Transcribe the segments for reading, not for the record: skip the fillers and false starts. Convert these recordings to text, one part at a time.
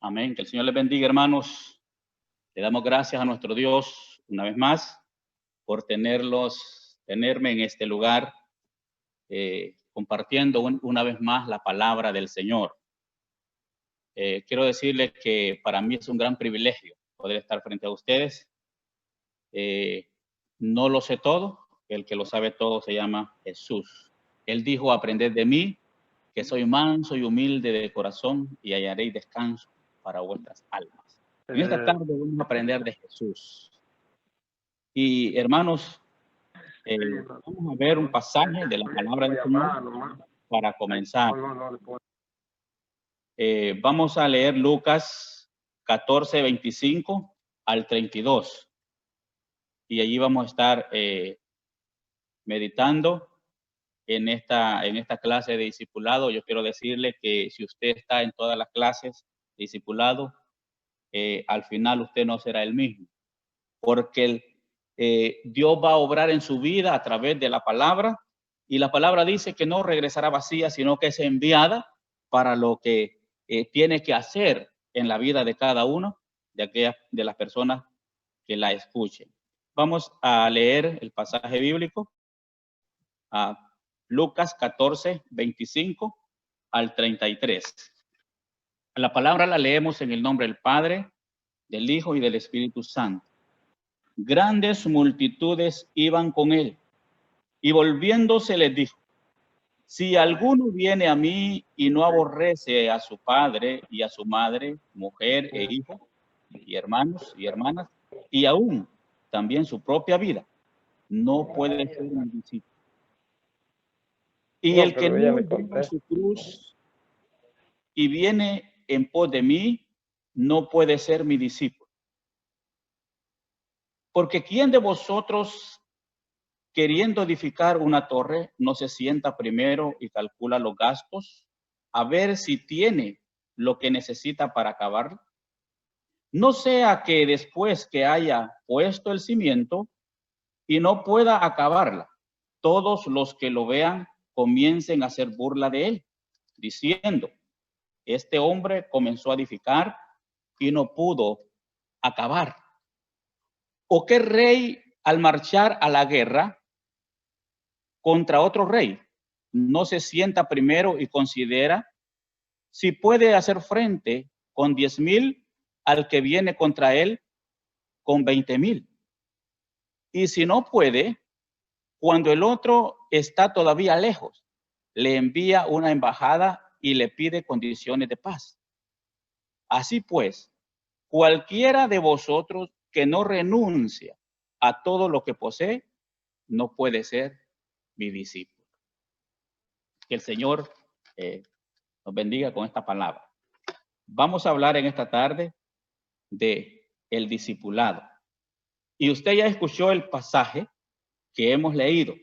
Amén. Que el Señor les bendiga, hermanos. Le damos gracias a nuestro Dios una vez más por tenerme en este lugar, compartiendo una vez más la palabra del Señor. Quiero decirles que para mí es un gran privilegio poder estar frente a ustedes. No lo sé todo, el que lo sabe todo se llama Jesús. Él dijo: aprended de mí, que soy manso y humilde de corazón, y hallaréis descanso para vuestras almas. En esta tarde vamos a aprender de Jesús. Y hermanos, vamos a ver un pasaje de la palabra del Señor para comenzar. Vamos a leer Lucas 14, 25 al 32. Y allí vamos a estar meditando en esta clase de discipulado. Yo quiero decirle que si usted está en todas las clases de discipulado, al final usted no será el mismo, porque Dios va a obrar en su vida a través de la palabra, y la palabra dice que no regresará vacía, sino que es enviada para lo que tiene que hacer en la vida de cada uno de las personas que la escuchen. Vamos a leer el pasaje bíblico a Lucas 14, 25 al 33. La palabra la leemos en el nombre del Padre, del Hijo y del Espíritu Santo. Grandes multitudes iban con él, y volviéndose les dijo: si alguno viene a mí y no aborrece a su padre y a su madre, mujer e hijo, y hermanos y hermanas, y aún también su propia vida, no puede ser mi discípulo. Y el que no lleva su cruz y viene en pos de mí, no puede ser mi discípulo. Porque ¿quién de vosotros, queriendo edificar una torre, no se sienta primero y calcula los gastos, a ver si tiene lo que necesita para acabarla? No sea que después que haya puesto el cimiento y no pueda acabarla, todos los que lo vean comiencen a hacer burla de él, diciendo: este hombre comenzó a edificar y no pudo acabar. ¿O qué rey, al marchar a la guerra contra otro rey, no se sienta primero y considera si puede hacer frente con 10,000 al que viene contra él con 20,000? Y si no puede, cuando el otro está todavía lejos, le envía una embajada y le pide condiciones de paz. Así pues, cualquiera de vosotros que no renuncia a todo lo que posee, no puede ser mi discípulo. Que el Señor nos bendiga con esta palabra. Vamos a hablar en esta tarde de el discipulado. Y usted ya escuchó el pasaje que hemos leído.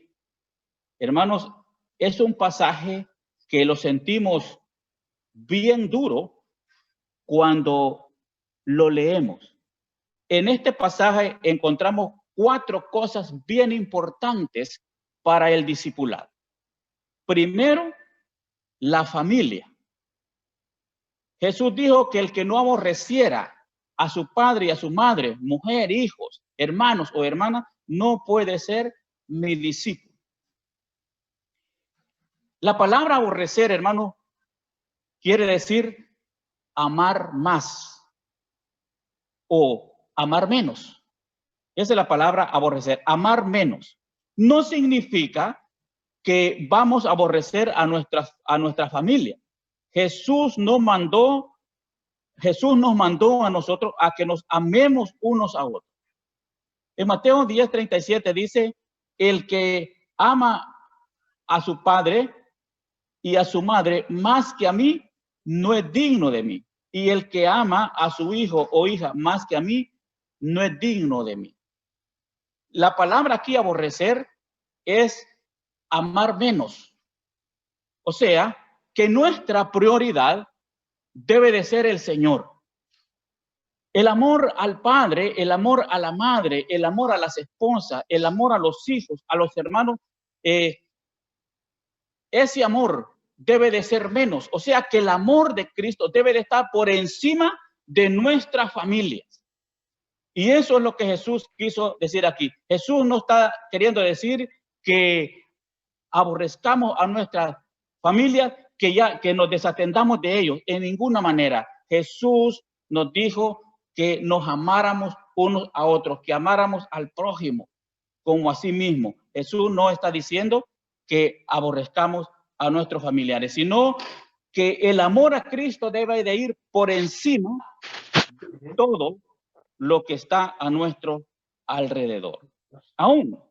Hermanos, es un pasaje que lo sentimos bien duro cuando lo leemos. En este pasaje encontramos 4 cosas bien importantes para el discipulado. Primero, la familia. Jesús dijo que el que no aborreciera a su padre y a su madre, mujer, hijos, hermanos o hermanas, no puede ser mi discípulo. La palabra aborrecer, hermano, quiere decir amar más o amar menos. Esa es la palabra aborrecer, amar menos. No significa que vamos a aborrecer a nuestra familia. Jesús nos mandó a nosotros a que nos amemos unos a otros. En Mateo 10:37 dice: el que ama a su padre y a su madre más que a mí, no es digno de mí. Y el que ama a su hijo o hija más que a mí, no es digno de mí. La palabra aquí aborrecer es amar menos. O sea, que nuestra prioridad debe de ser el Señor. El amor al padre, el amor a la madre, el amor a las esposas, el amor a los hijos, a los hermanos, ese amor debe de ser menos. O sea, que el amor de Cristo debe de estar por encima de nuestras familias. Y eso es lo que Jesús quiso decir aquí. Jesús no está queriendo decir que aborrezcamos a nuestras familias, que nos desatendamos de ellos, en ninguna manera. Jesús nos dijo que nos amáramos unos a otros, que amáramos al prójimo como a sí mismo. Jesús no está diciendo que aborrezcamos a nuestros familiares, sino que el amor a Cristo debe de ir por encima de todo lo que está a nuestro alrededor. Aún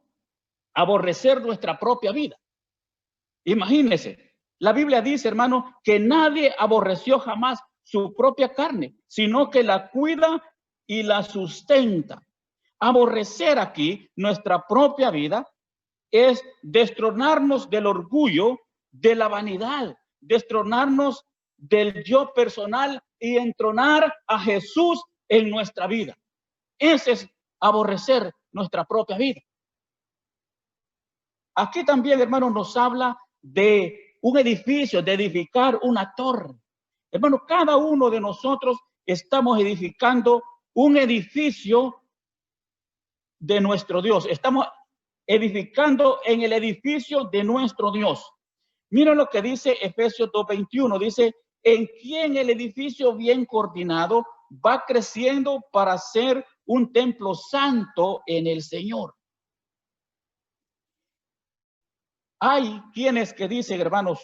aborrecer nuestra propia vida. Imagínense, la Biblia dice, hermano, que nadie aborreció jamás su propia carne, sino que la cuida y la sustenta. Aborrecer aquí nuestra propia vida es destronarnos del orgullo, de la vanidad, destronarnos del yo personal y entronar a Jesús en nuestra vida. Ese es aborrecer nuestra propia vida. Aquí también, hermano, nos habla de un edificio, de edificar una torre. Hermano, cada uno de nosotros estamos edificando un edificio de nuestro Dios. Estamos edificando en el edificio de nuestro Dios. Mira lo que dice Efesios 2:21. Dice, en quien el edificio bien coordinado va creciendo para ser un templo santo en el Señor. Hay quienes que dicen, hermanos,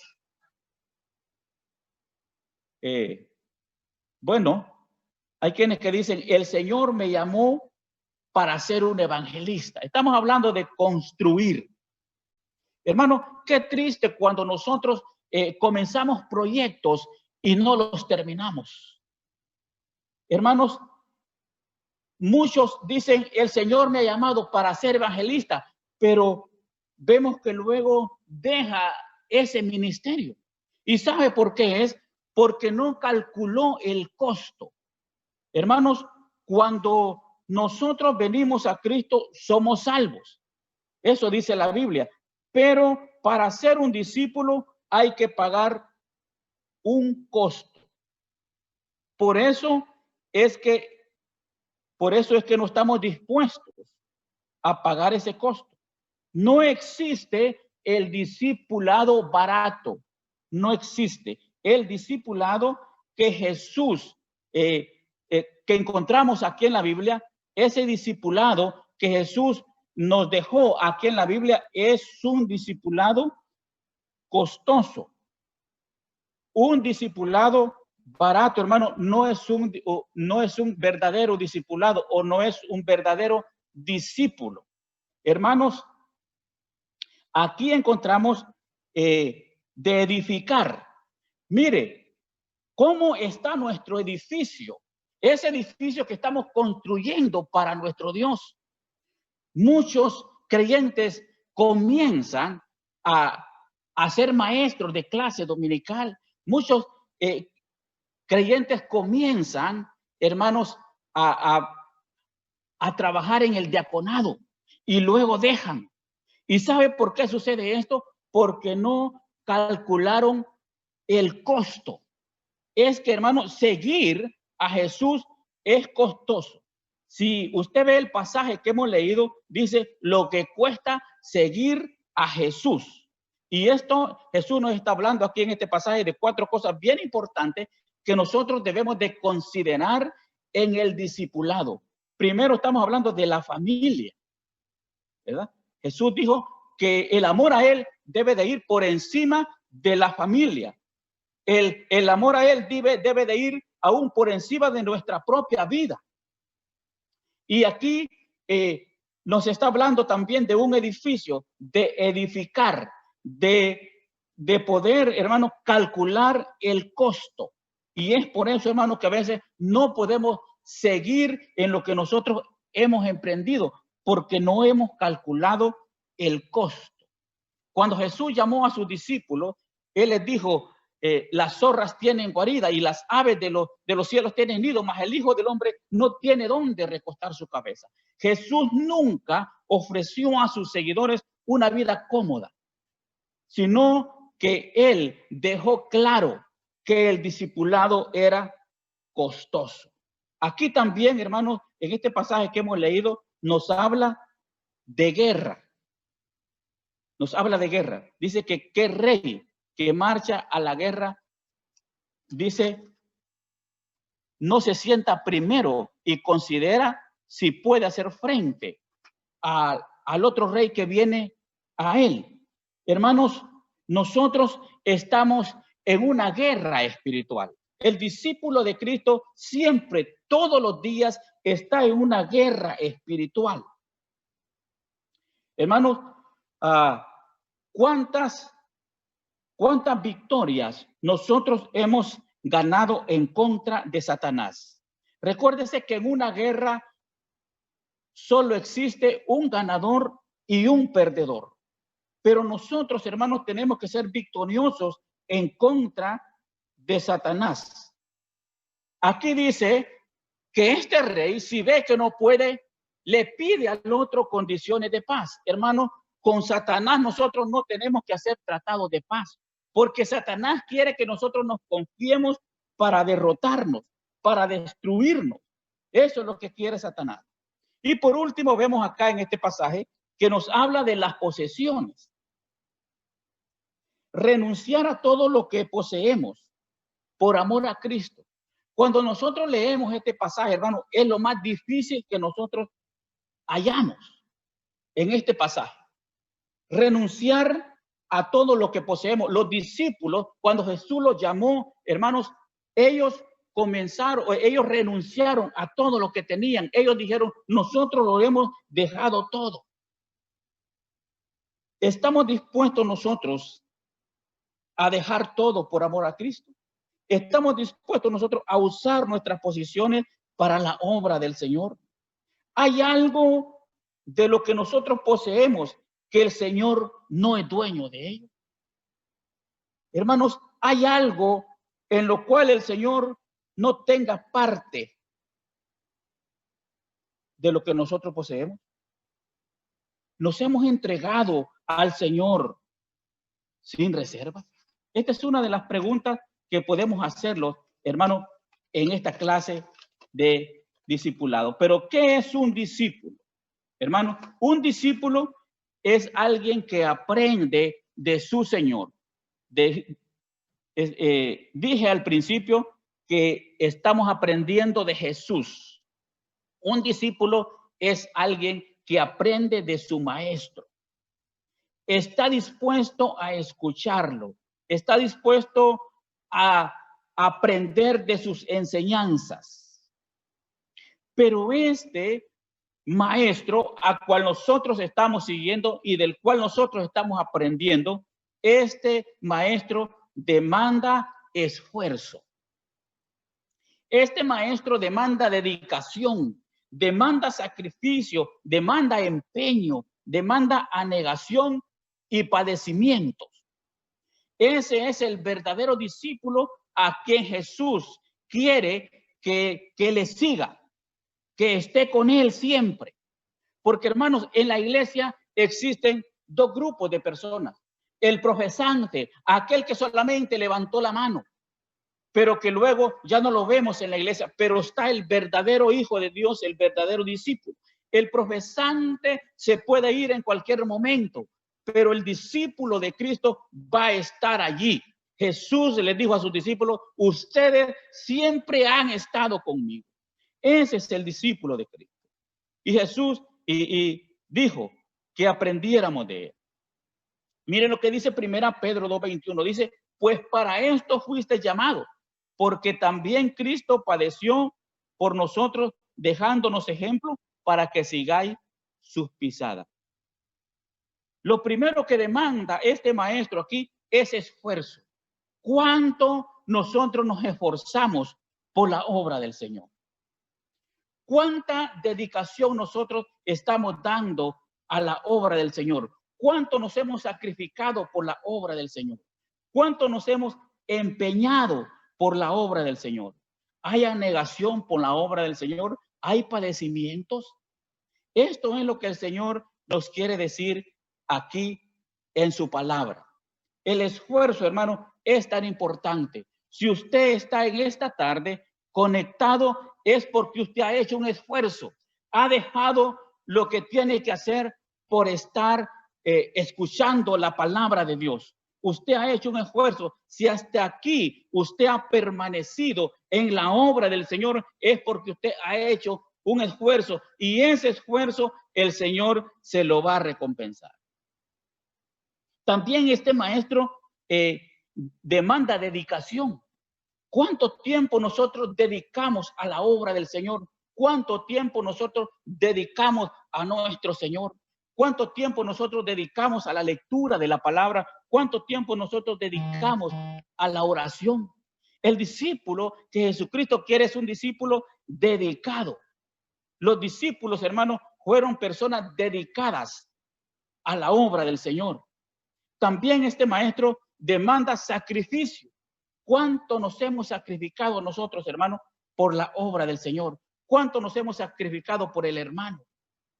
bueno, hay quienes que dicen, el Señor me llamó para ser un evangelista. Estamos hablando de construir. Hermano, qué triste cuando nosotros comenzamos proyectos y no los terminamos. Hermanos, muchos dicen, el Señor me ha llamado para ser evangelista, pero vemos que luego deja ese ministerio. ¿Y sabe por qué es? Porque no calculó el costo. Hermanos, cuando nosotros venimos a Cristo, somos salvos. Eso dice la Biblia. Pero para ser un discípulo hay que pagar un costo. Por eso es que no estamos dispuestos a pagar ese costo. No existe el discipulado barato. No existe el discipulado que Jesús, que encontramos aquí en la Biblia. Ese discipulado que Jesús nos dejó aquí en la Biblia es un discipulado costoso. Un discipulado barato, hermano, no es un verdadero discipulado o no es un verdadero discípulo. Hermanos, aquí encontramos de edificar. Mire, ¿cómo está nuestro edificio? Ese edificio que estamos construyendo para nuestro Dios. Muchos creyentes comienzan a ser maestros de clase dominical. Muchos creyentes comienzan, hermanos, a trabajar en el diaconado y luego dejan. ¿Y sabe por qué sucede esto? Porque no calcularon el costo. Es que, hermano, seguir a Jesús es costoso. Si usted ve el pasaje que hemos leído, dice lo que cuesta seguir a Jesús. Y esto, Jesús nos está hablando aquí en este pasaje de 4 cosas bien importantes que nosotros debemos de considerar en el discipulado. Primero estamos hablando de la familia, ¿verdad? Jesús dijo que el amor a Él debe de ir por encima de la familia. El amor a Él debe de ir aún por encima de nuestra propia vida. Y aquí nos está hablando también de un edificio, de edificar, de poder, hermano, calcular el costo. Y es por eso, hermano, que a veces no podemos seguir en lo que nosotros hemos emprendido, porque no hemos calculado el costo. Cuando Jesús llamó a sus discípulos, Él les dijo, las zorras tienen guarida y las aves de los cielos tienen nido, mas el Hijo del Hombre no tiene dónde recostar su cabeza. Jesús nunca ofreció a sus seguidores una vida cómoda, sino que Él dejó claro que el discipulado era costoso. Aquí también, hermanos, en este pasaje que hemos leído, nos habla de guerra. Nos habla de guerra. Dice que qué rey que marcha a la guerra, dice, no se sienta primero y considera si puede hacer frente al otro rey que viene a él. Hermanos, nosotros estamos en una guerra espiritual. El discípulo de Cristo siempre, todos los días, está en una guerra espiritual. Hermanos, ¿cuántas victorias nosotros hemos ganado en contra de Satanás? Recuérdese que en una guerra solo existe un ganador y un perdedor. Pero nosotros, hermanos, tenemos que ser victoriosos en contra de Satanás. Aquí dice que este rey, si ve que no puede, le pide al otro condiciones de paz. Hermano, con Satanás nosotros no tenemos que hacer tratados de paz, porque Satanás quiere que nosotros nos confiemos para derrotarnos, para destruirnos. Eso es lo que quiere Satanás. Y por último, vemos acá en este pasaje que nos habla de las posesiones. Renunciar a todo lo que poseemos por amor a Cristo. Cuando nosotros leemos este pasaje, hermano, es lo más difícil que nosotros hallamos en este pasaje. Renunciar a todo lo que poseemos. Los discípulos, cuando Jesús los llamó, hermanos, ellos renunciaron a todo lo que tenían. Ellos dijeron, nosotros lo hemos dejado todo. ¿Estamos dispuestos nosotros a dejar todo por amor a Cristo? ¿Estamos dispuestos nosotros a usar nuestras posiciones para la obra del Señor? ¿Hay algo de lo que nosotros poseemos que el Señor no es dueño de ello? Hermanos, ¿hay algo en lo cual el Señor no tenga parte de lo que nosotros poseemos? ¿Nos hemos entregado al Señor sin reserva? Esta es una de las preguntas que podemos hacerlo, hermano, en esta clase de discipulado. Pero, ¿qué es un discípulo? Hermano, un discípulo es alguien que aprende de su Señor. Dije al principio que estamos aprendiendo de Jesús. Un discípulo es alguien que aprende de su maestro. Está dispuesto a escucharlo. Está dispuesto a aprender de sus enseñanzas. Pero este maestro a cual nosotros estamos siguiendo y del cual nosotros estamos aprendiendo, este maestro demanda esfuerzo. Este maestro demanda dedicación, demanda sacrificio, demanda empeño, demanda anegación y padecimientos. Ese es el verdadero discípulo a quien Jesús quiere que le siga, que esté con él siempre. Porque, hermanos, en la iglesia existen dos grupos de personas. El profesante, aquel que solamente levantó la mano, pero que luego ya no lo vemos en la iglesia, pero está el verdadero hijo de Dios, el verdadero discípulo. El profesante se puede ir en cualquier momento, pero el discípulo de Cristo va a estar allí. Jesús les dijo a sus discípulos, ustedes siempre han estado conmigo. Ese es el discípulo de Cristo. Y Jesús dijo que aprendiéramos de él. Miren lo que dice 1 Pedro 2:21. Dice, pues para esto fuiste llamado, porque también Cristo padeció por nosotros, dejándonos ejemplo para que sigáis sus pisadas. Lo primero que demanda este maestro aquí es esfuerzo. ¿Cuánto nosotros nos esforzamos por la obra del Señor? ¿Cuánta dedicación nosotros estamos dando a la obra del Señor? ¿Cuánto nos hemos sacrificado por la obra del Señor? ¿Cuánto nos hemos empeñado por la obra del Señor? ¿Hay anegación por la obra del Señor? ¿Hay padecimientos? Esto es lo que el Señor nos quiere decir aquí en su palabra. El esfuerzo, hermano, es tan importante. Si usted está en esta tarde conectado, es porque usted ha hecho un esfuerzo, ha dejado lo que tiene que hacer por estar escuchando la palabra de Dios. Usted ha hecho un esfuerzo. Si hasta aquí usted ha permanecido en la obra del Señor, es porque usted ha hecho un esfuerzo, y ese esfuerzo el Señor se lo va a recompensar. También este maestro demanda dedicación. ¿Cuánto tiempo nosotros dedicamos a la obra del Señor? ¿Cuánto tiempo nosotros dedicamos a nuestro Señor? ¿Cuánto tiempo nosotros dedicamos a la lectura de la palabra? ¿Cuánto tiempo nosotros dedicamos a la oración? El discípulo que Jesucristo quiere es un discípulo dedicado. Los discípulos, hermanos, fueron personas dedicadas a la obra del Señor. También este maestro demanda sacrificio. ¿Cuánto nos hemos sacrificado nosotros, hermanos, por la obra del Señor? ¿Cuánto nos hemos sacrificado por el hermano?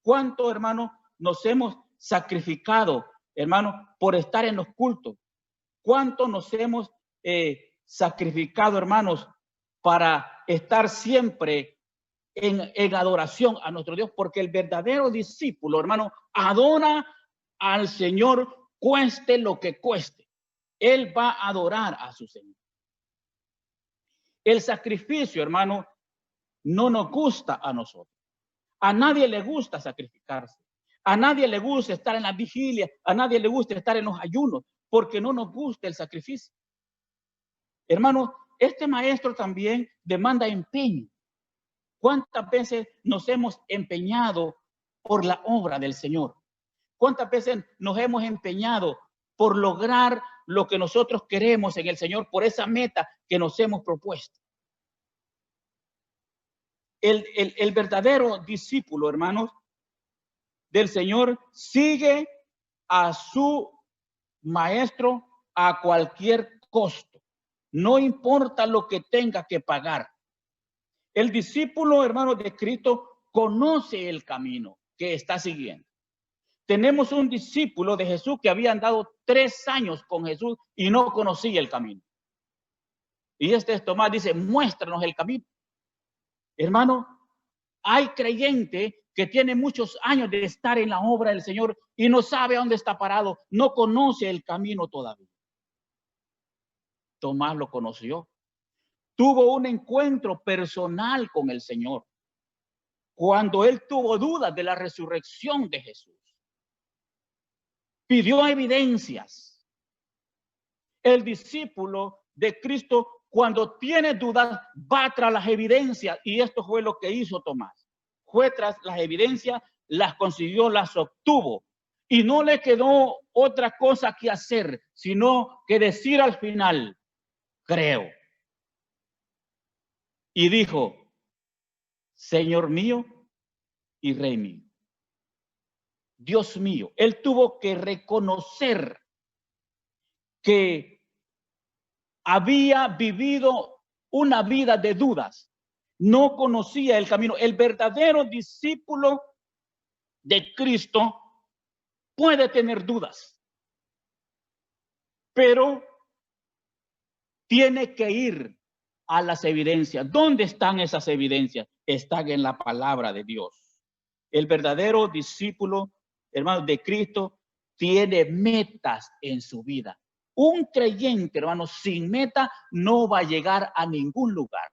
¿Cuánto, hermano, nos hemos sacrificado, hermano, por estar en los cultos? ¿Cuánto nos hemos sacrificado, hermanos, para estar siempre en adoración a nuestro Dios? Porque el verdadero discípulo, hermano, adora al Señor, cueste lo que cueste. Él va a adorar a su Señor. El sacrificio, hermano, no nos gusta a nosotros. A nadie le gusta sacrificarse. A nadie le gusta estar en la vigilia. A nadie le gusta estar en los ayunos, porque no nos gusta el sacrificio. Hermano, este maestro también demanda empeño. ¿Cuántas veces nos hemos empeñado por la obra del Señor? ¿Cuántas veces nos hemos empeñado por lograr lo que nosotros queremos en el Señor, por esa meta que nos hemos propuesto? El verdadero discípulo, hermanos, del Señor sigue a su maestro a cualquier costo. No importa lo que tenga que pagar. El discípulo, hermano, de Cristo conoce el camino que está siguiendo. Tenemos un discípulo de Jesús que había andado 3 años con Jesús y no conocía el camino. Y este es Tomás, dice, muéstranos el camino. Hermano, hay creyente que tiene muchos años de estar en la obra del Señor y no sabe a dónde está parado, no conoce el camino todavía. Tomás lo conoció. Tuvo un encuentro personal con el Señor cuando él tuvo dudas de la resurrección de Jesús. Pidió evidencias. El discípulo de Cristo, cuando tiene dudas, va tras las evidencias, y esto fue lo que hizo Tomás. Fue tras las evidencias, las consiguió, las obtuvo, y no le quedó otra cosa que hacer, sino que decir al final, creo. Y dijo, Señor mío y Rey mío. Dios mío. Él tuvo que reconocer que había vivido una vida de dudas. No conocía el camino. El verdadero discípulo de Cristo puede tener dudas, pero tiene que ir a las evidencias. ¿Dónde están esas evidencias? Están en la palabra de Dios. El verdadero discípulo, hermano, de Cristo tiene metas en su vida. Un creyente, hermano, sin meta no va a llegar a ningún lugar.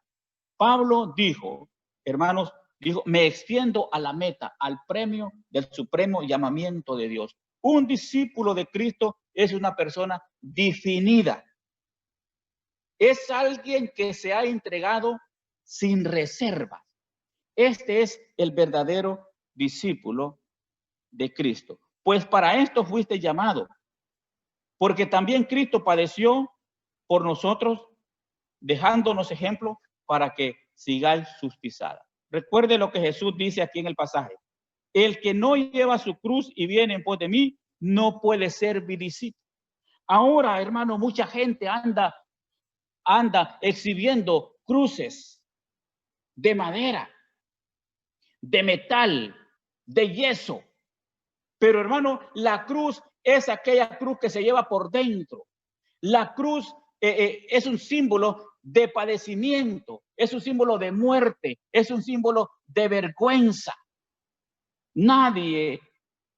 Pablo dijo, hermanos, dijo, me extiendo a la meta, al premio del supremo llamamiento de Dios. Un discípulo de Cristo es una persona definida. Es alguien que se ha entregado sin reservas. Este es el verdadero discípulo de Cristo. Pues para esto fuiste llamado, porque también Cristo padeció por nosotros, dejándonos ejemplo para que sigáis sus pisadas. Recuerde lo que Jesús dice aquí en el pasaje. El que no lleva su cruz y viene en pos de mí, no puede ser mi discípulo. Ahora, hermano, mucha gente anda exhibiendo cruces de madera, de metal, de yeso. Pero, hermano, la cruz es aquella cruz que se lleva por dentro. La cruz es un símbolo de padecimiento, es un símbolo de muerte, es un símbolo de vergüenza. Nadie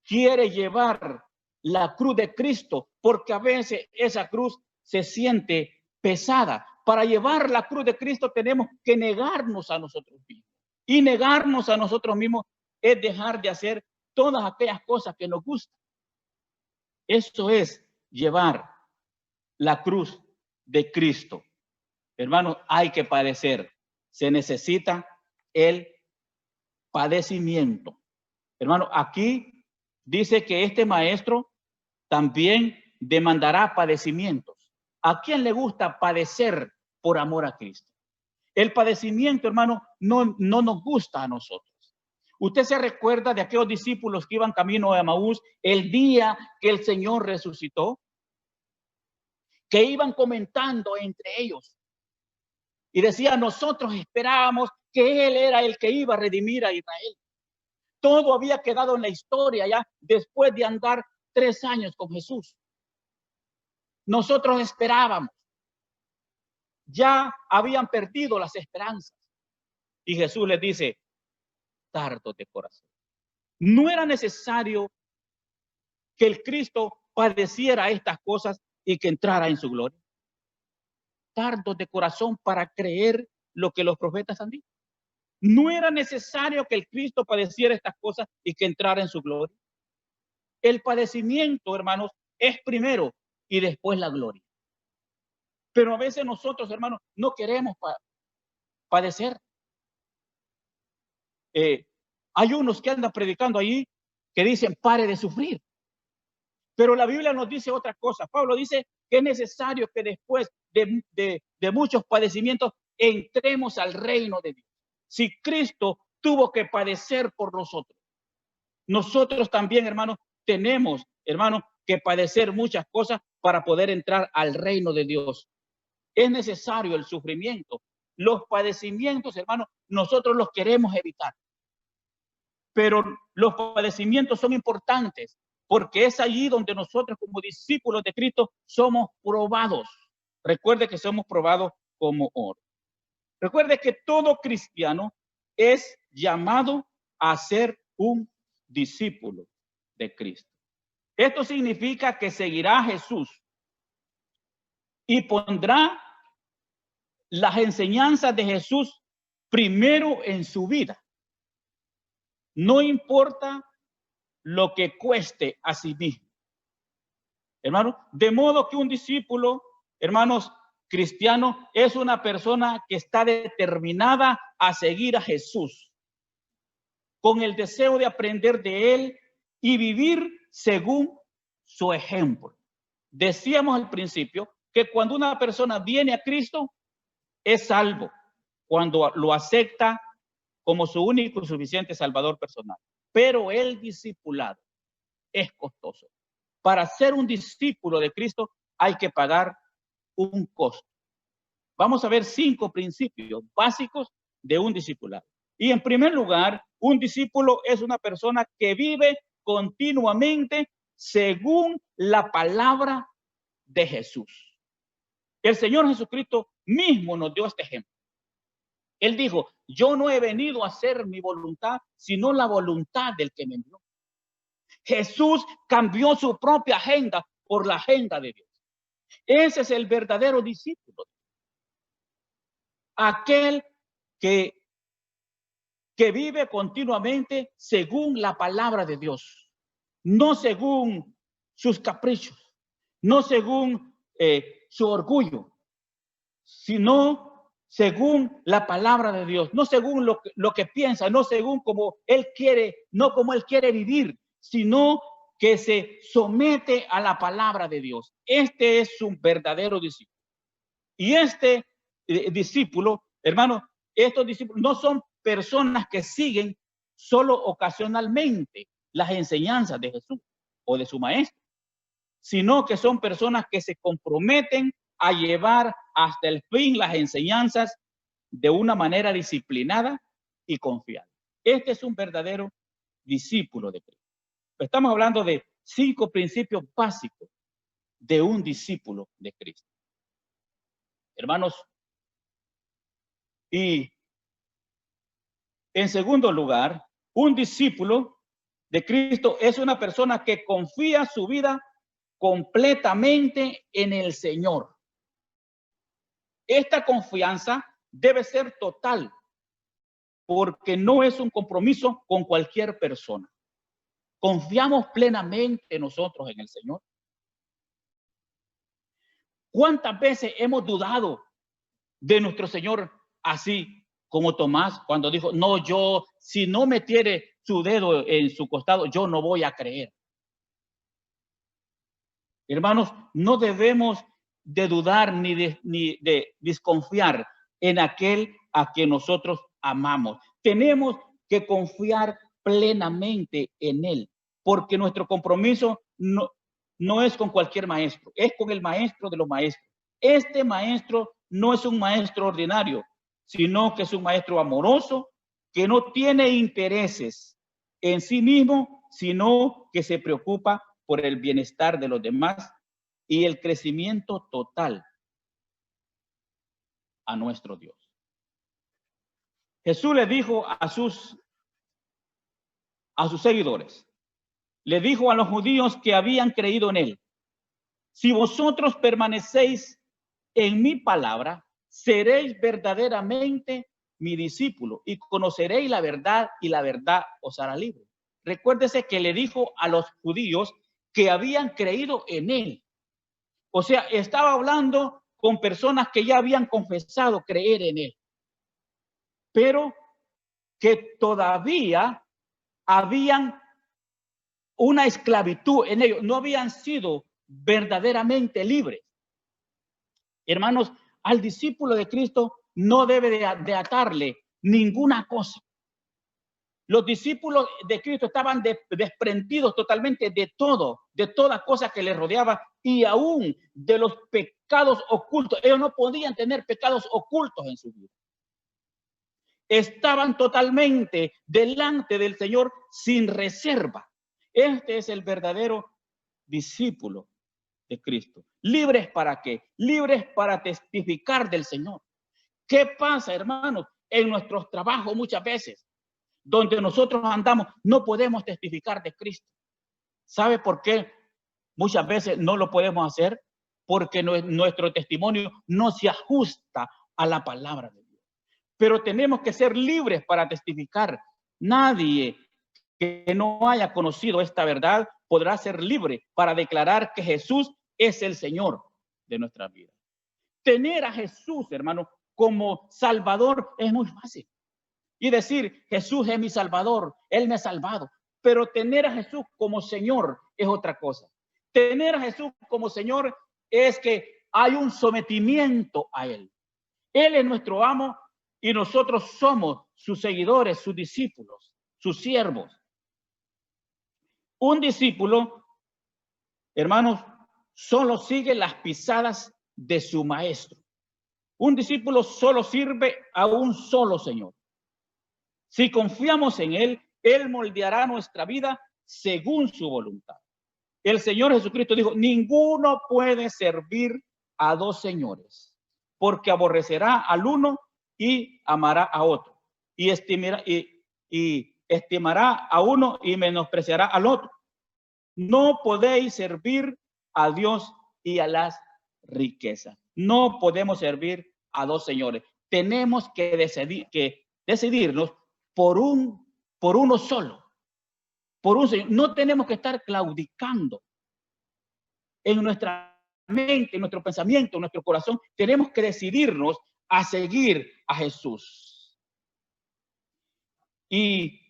quiere llevar la cruz de Cristo porque a veces esa cruz se siente pesada. Para llevar la cruz de Cristo tenemos que negarnos a nosotros mismos. Y negarnos a nosotros mismos es dejar de hacer todas aquellas cosas que nos gustan. Eso es llevar la cruz de Cristo. Hermanos, hay que padecer. Se necesita el padecimiento. Hermano, aquí dice que este maestro también demandará padecimientos. ¿A quién le gusta padecer por amor a Cristo? El padecimiento, hermano, no nos gusta a nosotros. Usted se recuerda de aquellos discípulos que iban camino a Emaús el día que el Señor resucitó, que iban comentando entre ellos y decían, nosotros esperábamos que Él era el que iba a redimir a Israel. Todo había quedado en la historia ya después de andar 3 años con Jesús. Nosotros esperábamos. Ya habían perdido las esperanzas. Y Jesús les dice, tardos de corazón. No era necesario que el Cristo padeciera estas cosas y que entrara en su gloria. Tardos de corazón para creer lo que los profetas han dicho. No era necesario que el Cristo padeciera estas cosas y que entrara en su gloria. El padecimiento, hermanos, es primero y después la gloria. Pero a veces nosotros, hermanos, no queremos padecer. Hay unos que andan predicando allí que dicen, pare de sufrir. Pero la Biblia nos dice otra cosa. Pablo dice que es necesario que después de muchos padecimientos entremos al reino de Dios. Si Cristo tuvo que padecer por nosotros, nosotros también, hermanos, tenemos, hermanos, que padecer muchas cosas para poder entrar al reino de Dios. Es necesario el sufrimiento. Los padecimientos, hermanos, nosotros los queremos evitar. Pero los padecimientos son importantes porque es allí donde nosotros como discípulos de Cristo somos probados. Recuerde que somos probados como oro. Recuerde que todo cristiano es llamado a ser un discípulo de Cristo. Esto significa que seguirá a Jesús y pondrá las enseñanzas de Jesús primero en su vida. No importa lo que cueste a sí mismo. Hermano, de modo que un discípulo, hermanos, cristiano, es una persona que está determinada a seguir a Jesús, con el deseo de aprender de Él y vivir según su ejemplo. Decíamos al principio que cuando una persona viene a Cristo, es salvo, cuando lo acepta como su único y suficiente salvador personal. Pero el discipulado es costoso. Para ser un discípulo de Cristo hay que pagar un costo. Vamos a ver 5 principios básicos de un discipulado. Y en primer lugar, un discípulo es una persona que vive continuamente según la palabra de Jesús. El Señor Jesucristo mismo nos dio este ejemplo. Él dijo, yo no he venido a hacer mi voluntad, sino la voluntad del que me envió. Jesús cambió su propia agenda por la agenda de Dios. Ese es el verdadero discípulo. Aquel que vive continuamente según la palabra de Dios, no según sus caprichos, no según su orgullo, sino según la palabra de Dios, no según lo que piensa, no según como Él quiere, no como Él quiere vivir, sino que se somete a la palabra de Dios. Este es un verdadero discípulo. Y este discípulo, hermano, estos discípulos no son personas que siguen solo ocasionalmente las enseñanzas de Jesús o de su maestro, sino que son personas que se comprometen a llevar hasta el fin las enseñanzas de una manera disciplinada y confiada. Este es un verdadero discípulo de Cristo. Estamos hablando de 5 principios básicos de un discípulo de Cristo. Hermanos, Y en segundo lugar, un discípulo de Cristo es una persona que confía su vida completamente en el Señor. Esta confianza debe ser total, porque no es un compromiso con cualquier persona. ¿Confiamos plenamente nosotros en el Señor? ¿Cuántas veces hemos dudado de nuestro Señor, así como Tomás cuando dijo, no, yo, si no metiere su dedo en su costado, yo no voy a creer? Hermanos, no debemos de dudar ni de desconfiar en aquel a que nosotros amamos. Tenemos que confiar plenamente en él, porque nuestro compromiso no es con cualquier maestro, es con el maestro de los maestros. Este maestro no es un maestro ordinario, sino que es un maestro amoroso, que no tiene intereses en sí mismo, sino que se preocupa por el bienestar de los demás y el crecimiento total a nuestro Dios. Jesús le dijo a sus seguidores, le dijo a los judíos que habían creído en él, si vosotros permanecéis en mi palabra, seréis verdaderamente mi discípulo y conoceréis la verdad y la verdad os hará libre. Recuérdese que le dijo a los judíos que habían creído en él. O sea, estaba hablando con personas que ya habían confesado creer en él, pero que todavía habían una esclavitud en ellos, no habían sido verdaderamente libres. Hermanos, al discípulo de Cristo no debe de atarle ninguna cosa. Los discípulos de Cristo estaban desprendidos totalmente de todo, de toda cosa que les rodeaba y aún de los pecados ocultos. Ellos no podían tener pecados ocultos en su vida. Estaban totalmente delante del Señor sin reserva. Este es el verdadero discípulo de Cristo. ¿Libres para qué? Libres para testificar del Señor. ¿Qué pasa, hermanos? En nuestros trabajos muchas veces, donde nosotros andamos, no podemos testificar de Cristo. ¿Sabe por qué? Muchas veces no lo podemos hacer porque nuestro testimonio no se ajusta a la palabra de Dios. Pero tenemos que ser libres para testificar. Nadie que no haya conocido esta verdad podrá ser libre para declarar que Jesús es el Señor de nuestra vida. Tener a Jesús, hermano, como Salvador es muy fácil. Y decir, Jesús es mi Salvador, Él me ha salvado. Pero tener a Jesús como Señor es otra cosa. Tener a Jesús como Señor es que hay un sometimiento a Él. Él es nuestro amo y nosotros somos sus seguidores, sus discípulos, sus siervos. Un discípulo, hermanos, solo sigue las pisadas de su maestro. Un discípulo solo sirve a un solo Señor. Si confiamos en Él, Él moldeará nuestra vida según su voluntad. El Señor Jesucristo dijo, ninguno puede servir a dos señores, porque aborrecerá al uno y amará a otro, y estimará a uno y menospreciará al otro. No podéis servir a Dios y a las riquezas. No podemos servir a dos señores. Tenemos que decidirnos por uno solo, por un Señor. No tenemos que estar claudicando en nuestra mente, en nuestro pensamiento, en nuestro corazón. Tenemos que decidirnos a seguir a Jesús. Y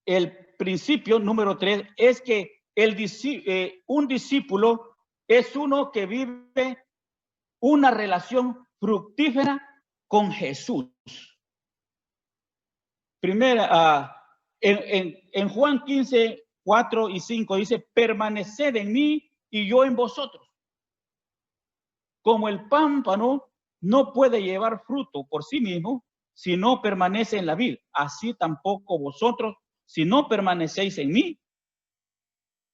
el principio número 3 es que un discípulo es uno que vive una relación fructífera con Jesús. Primera, en Juan 15, 4 y 5 dice, permaneced en mí y yo en vosotros. Como el pámpano no puede llevar fruto por sí mismo si no permanece en la vid, así tampoco vosotros, si no permanecéis en mí.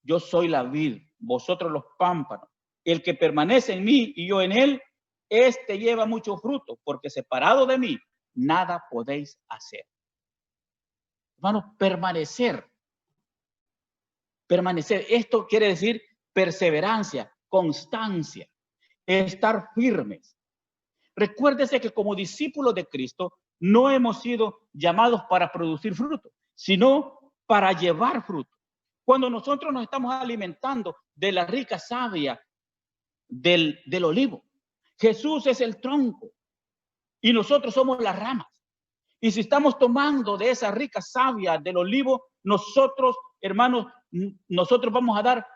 Yo soy la vid, vosotros los pámpanos. El que permanece en mí y yo en él, este lleva mucho fruto, porque separado de mí, nada podéis hacer. Hermano, permanecer. Permanecer. Esto quiere decir perseverancia, constancia, estar firmes. Recuérdese que como discípulos de Cristo no hemos sido llamados para producir fruto, sino para llevar fruto. Cuando nosotros nos estamos alimentando de la rica savia del olivo, Jesús es el tronco y nosotros somos las ramas. Y si estamos tomando de esa rica savia del olivo, nosotros, hermanos, nosotros vamos a dar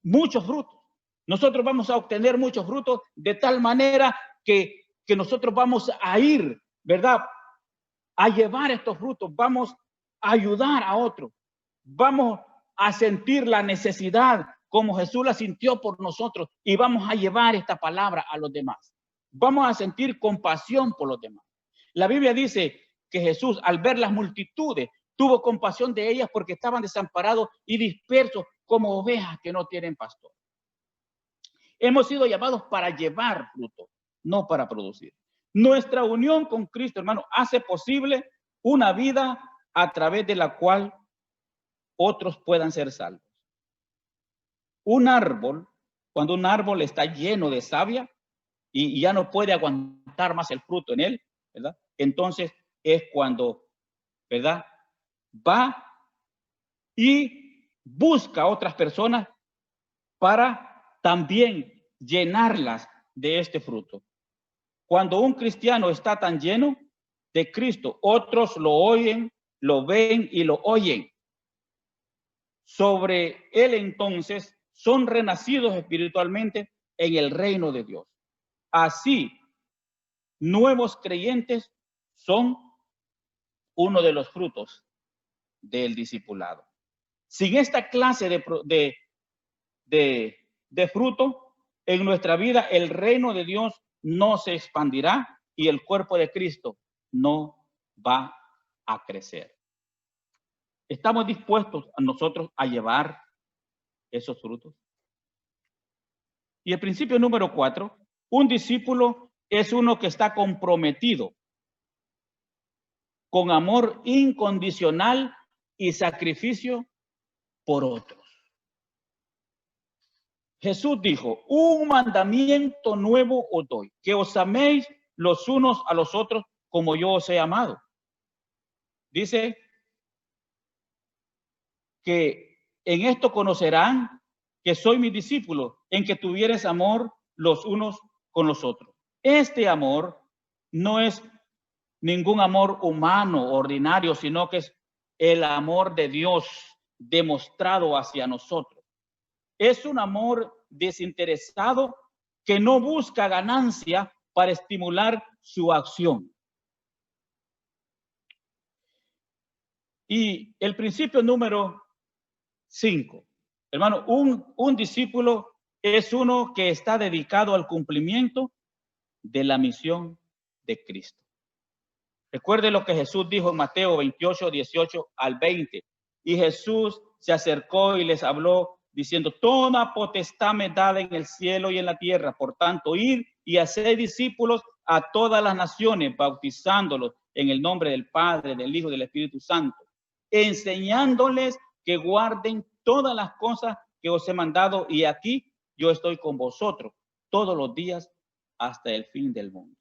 muchos frutos. Nosotros vamos a obtener muchos frutos de tal manera que nosotros vamos a ir, ¿verdad?, a llevar estos frutos. Vamos a ayudar a otros. Vamos a sentir la necesidad como Jesús la sintió por nosotros y vamos a llevar esta palabra a los demás. Vamos a sentir compasión por los demás. La Biblia dice que Jesús, al ver las multitudes, tuvo compasión de ellas porque estaban desamparados y dispersos como ovejas que no tienen pastor. Hemos sido llamados para llevar fruto, no para producir. Nuestra unión con Cristo, hermano, hace posible una vida a través de la cual otros puedan ser salvos. Un árbol, cuando un árbol está lleno de savia y ya no puede aguantar más el fruto en él, ¿verdad? Entonces es cuando, ¿verdad?, va y busca a otras personas para también llenarlas de este fruto. Cuando un cristiano está tan lleno de Cristo, otros lo oyen, lo ven y lo oyen. Sobre él entonces son renacidos espiritualmente en el reino de Dios. Así, nuevos creyentes son uno de los frutos del discipulado. Sin esta clase de fruto en nuestra vida, el reino de Dios no se expandirá y el cuerpo de Cristo no va a crecer. ¿Estamos dispuestos a nosotros a llevar esos frutos? Y el principio número 4, un discípulo es uno que está comprometido con amor incondicional y sacrificio por otros. Jesús dijo, un mandamiento nuevo os doy, que os améis los unos a los otros como yo os he amado. Dice que en esto conocerán que soy mi discípulo, en que tuvieres amor los unos con los otros. Este amor no es ningún amor humano ordinario, sino que es el amor de Dios demostrado hacia nosotros. Es un amor desinteresado que no busca ganancia para estimular su acción. Y el principio número 5, hermano, un discípulo es uno que está dedicado al cumplimiento de la misión de Cristo. Recuerde lo que Jesús dijo en Mateo 28, 18 al 20. Y Jesús se acercó y les habló diciendo, toda potestad me dada en el cielo y en la tierra. Por tanto, id y haced discípulos a todas las naciones, bautizándolos en el nombre del Padre, del Hijo y del Espíritu Santo, enseñándoles que guarden todas las cosas que os he mandado. Y aquí yo estoy con vosotros todos los días hasta el fin del mundo.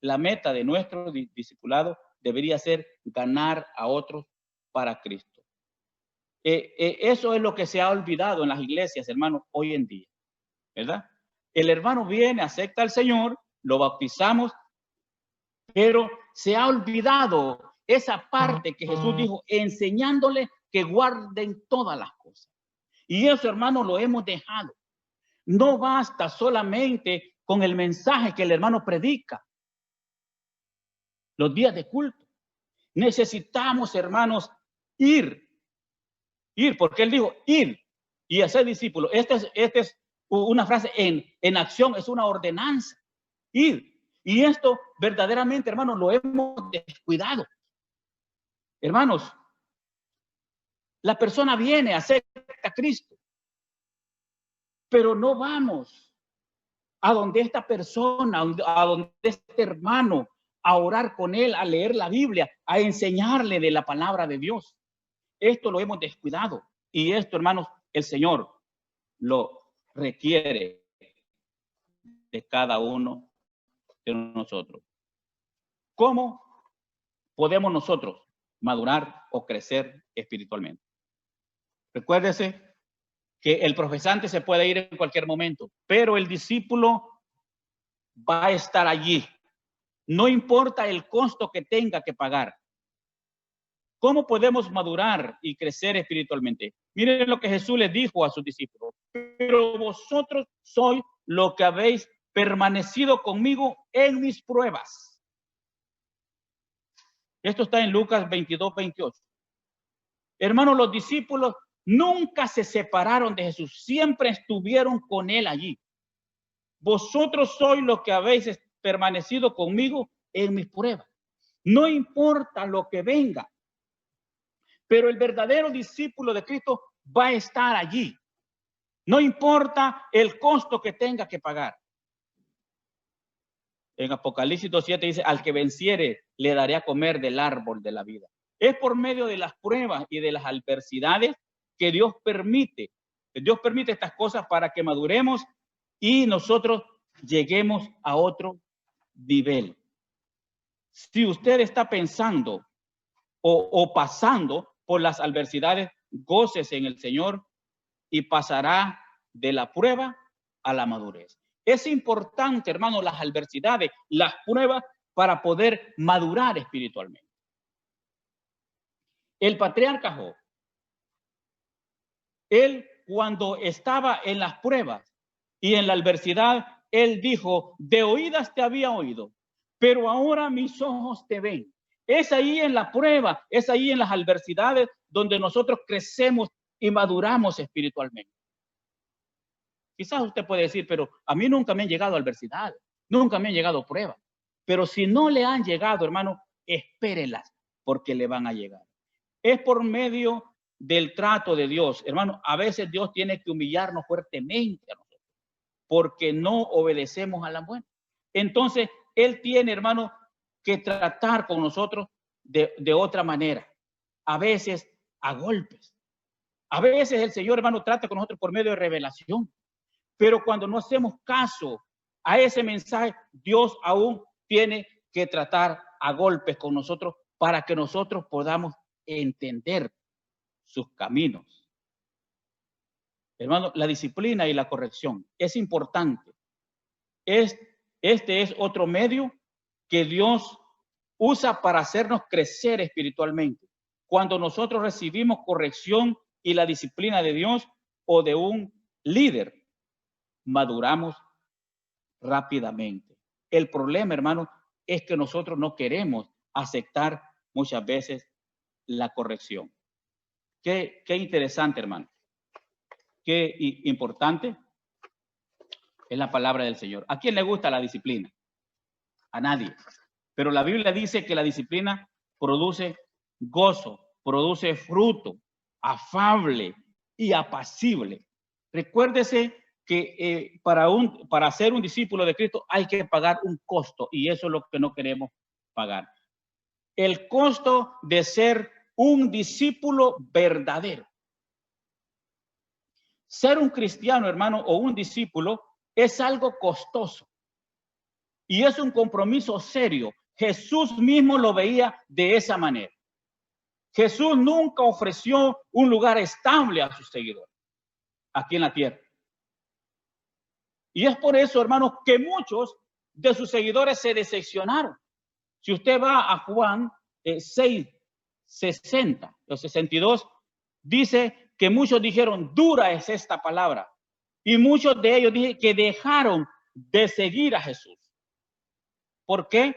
La meta de nuestro discipulado debería ser ganar a otros para Cristo. Eso es lo que se ha olvidado en las iglesias, hermanos, hoy en día, ¿verdad? El hermano viene, acepta al Señor, lo bautizamos, pero se ha olvidado esa parte que Jesús dijo, enseñándole que guarden todas las cosas. Y eso, hermano, lo hemos dejado. No basta solamente con el mensaje que el hermano predica los días de culto. Necesitamos, hermanos, ir, porque él dijo, ir y hacer discípulos. Esta es una frase en acción, es una ordenanza, ir. Y esto verdaderamente, hermanos, lo hemos descuidado. Hermanos, la persona viene, acepta a Cristo, pero no vamos a donde esta persona, a donde este hermano, a orar con él, a leer la Biblia, a enseñarle de la palabra de Dios. Esto lo hemos descuidado. Y esto, hermanos, el Señor lo requiere de cada uno de nosotros. ¿Cómo podemos nosotros madurar o crecer espiritualmente? Recuérdese que el profesante se puede ir en cualquier momento, pero el discípulo va a estar allí. No importa el costo que tenga que pagar. ¿Cómo podemos madurar y crecer espiritualmente? Miren lo que Jesús les dijo a sus discípulos. Pero vosotros sois lo que habéis permanecido conmigo en mis pruebas. Esto está en Lucas 22, 28. Hermanos, los discípulos nunca se separaron de Jesús, siempre estuvieron con él allí. Vosotros sois los que habéis permanecido conmigo en mis pruebas. No importa lo que venga, pero el verdadero discípulo de Cristo va a estar allí. No importa el costo que tenga que pagar. En Apocalipsis 2:7 dice, al que venciere, le daré a comer del árbol de la vida. Es por medio de las pruebas y de las adversidades que Dios permite estas cosas para que maduremos y nosotros lleguemos a otro nivel. Si usted está pensando o pasando por las adversidades, gócese en el Señor y pasará de la prueba a la madurez. Es importante, hermano, las adversidades, las pruebas para poder madurar espiritualmente. El patriarca Job, él cuando estaba en las pruebas y en la adversidad, él dijo, de oídas te había oído, pero ahora mis ojos te ven. Es ahí en la prueba, es ahí en las adversidades donde nosotros crecemos y maduramos espiritualmente. Quizás usted puede decir, pero a mí nunca me han llegado adversidades, nunca me han llegado pruebas. Pero si no le han llegado, hermano, espérelas, porque le van a llegar. Es por medio del trato de Dios. Hermano, a veces Dios tiene que humillarnos fuertemente a nosotros, porque no obedecemos a la buena. Entonces, Él tiene, hermano, que tratar con nosotros de otra manera. A veces a golpes. A veces el Señor, hermano, trata con nosotros por medio de revelación. Pero cuando no hacemos caso a ese mensaje, Dios aún tiene que tratar a golpes con nosotros para que nosotros podamos entender sus caminos. Hermano, la disciplina y la corrección es importante. Este es otro medio que Dios usa para hacernos crecer espiritualmente. Cuando nosotros recibimos corrección y la disciplina de Dios o de un líder, maduramos rápidamente. El problema, hermano, es que nosotros no queremos aceptar muchas veces la corrección. Qué interesante, hermano. Qué importante es la palabra del Señor. ¿A quién le gusta la disciplina? A nadie. Pero la Biblia dice que la disciplina produce gozo, produce fruto, afable y apacible. Recuérdese que para ser un discípulo de Cristo hay que pagar un costo y eso es lo que no queremos pagar. El costo de ser un discípulo verdadero. Ser un cristiano, hermano, o un discípulo es algo costoso y es un compromiso serio. Jesús mismo lo veía de esa manera. Jesús nunca ofreció un lugar estable a sus seguidores aquí en la tierra. Y es por eso, hermanos, que muchos de sus seguidores se decepcionaron. Si usted va a Juan 6, 60 o 62, dice que muchos dijeron, dura es esta palabra. Y muchos de ellos dicen que dejaron de seguir a Jesús. ¿Por qué?